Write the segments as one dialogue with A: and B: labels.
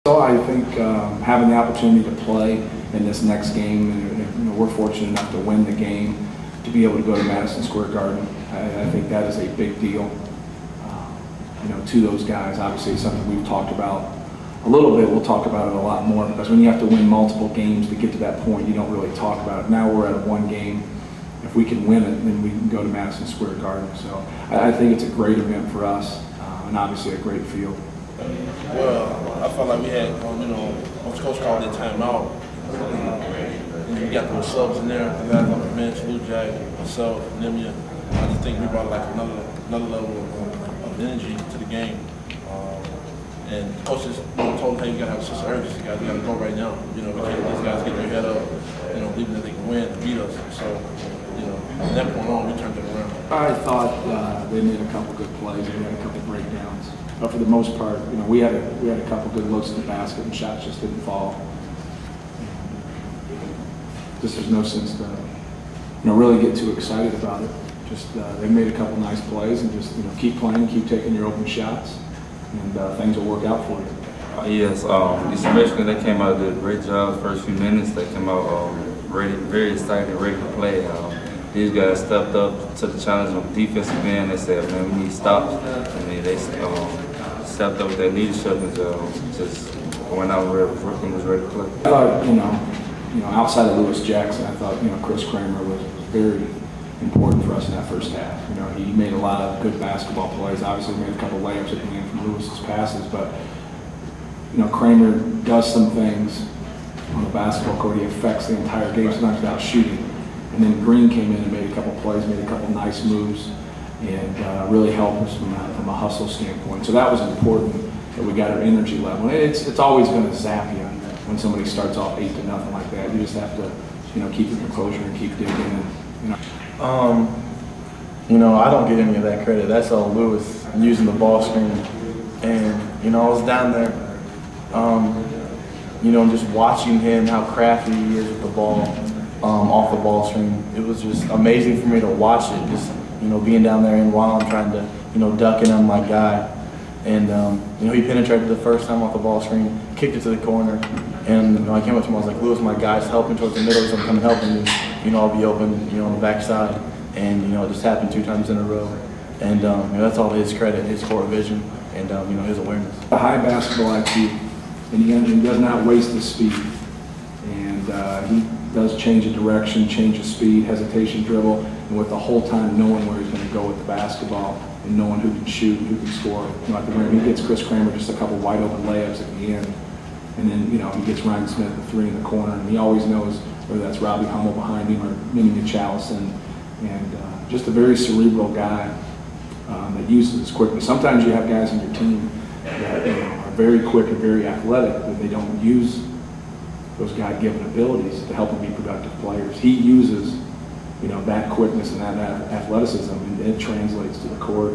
A: So I think having the opportunity to play in this next game, and we're fortunate enough to win the game, to be able to go to Madison Square Garden, I think that is a big deal. To those guys, obviously it's something we've talked about a little bit. We'll talk about it a lot more because when you have to win multiple games to get to that point, you don't really talk about it. Now we're at one game. If we can win it, then we can go to Madison Square Garden. So I think it's a great event for us, and obviously a great field.
B: Well, I felt like we had, Coach called that timeout. And we got those subs in there, the guys on the bench, Lou Jack, myself, Nimia. I just think we brought like another level of energy to the game. And Coach just told them, hey, we got to have a sense of urgency, guys. We got to go right now. We can't let these guys get their head up, believing that they can win and beat us. So, from that point on, we turned it around.
A: I thought they made a couple good plays and we had a couple breakdowns. But for the most part, we had a couple good looks at the basket and shots just didn't fall. Just there's no sense to really get too excited about it. Just they made a couple nice plays and just keep playing, keep taking your open shots, and things will work out for you.
C: Yes, these freshmen, they came out and did a great job first few minutes. They came out ready, very excited, ready to play. These guys stepped up to the challenge on the defensive end. They said, man, we need stops. And they stepped up with their leadership and just went out where Brooklyn was ready to play.
A: I thought, outside of Lewis Jackson, I thought, Chris Kramer was very important for us in that first half. He made a lot of good basketball plays. Obviously, made a couple layups at the end from Lewis's passes, but Kramer does some things on the basketball court. He affects the entire game sometimes without shooting. And then Green came in and made a couple plays, made a couple nice moves, and really helped us from a hustle standpoint. So that was important that we got our energy level. And it's always going to zap you when somebody starts off 8-0 like that. You just have to keep your composure and keep digging.
D: I don't get any of that credit. That's all Lewis using the ball screen. And, I was down there, just watching him, how crafty he is with the ball, off the ball screen. It was just amazing for me to watch it, just, being down there and while I'm trying to, duck in on my guy. And, he penetrated the first time off the ball screen, kicked it to the corner. And, I came up to him, I was like, Lewis, my guy's helping towards the middle, so I'm coming helping you. I'll be open, on the backside. And, it just happened 2 times in a row. And, that's all his credit, his court vision, and, his awareness.
A: A high basketball IQ, and he does not waste his speed. And he does change the direction, change the speed, hesitation dribble, and with the whole time knowing where he's going to go with the basketball and knowing who can shoot and who can score. At the rim, he gets Chris Kramer just a couple wide open layups at the end. And then, he gets Ryan Smith the 3 in the corner, and he always knows whether that's Robbie Hummel behind him or Minnie Challison. And just a very cerebral guy that uses his quickness. Sometimes you have guys on your team that are very quick and very athletic, but they don't use those God-given abilities to help them be productive players. He uses, that quickness and that athleticism, and it translates to the court.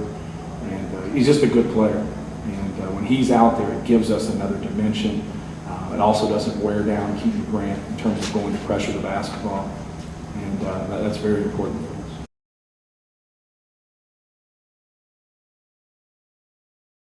A: And he's just a good player. And when he's out there, it gives us another dimension. It also doesn't wear down Keaton Grant in terms of going to pressure the basketball. And that's very important.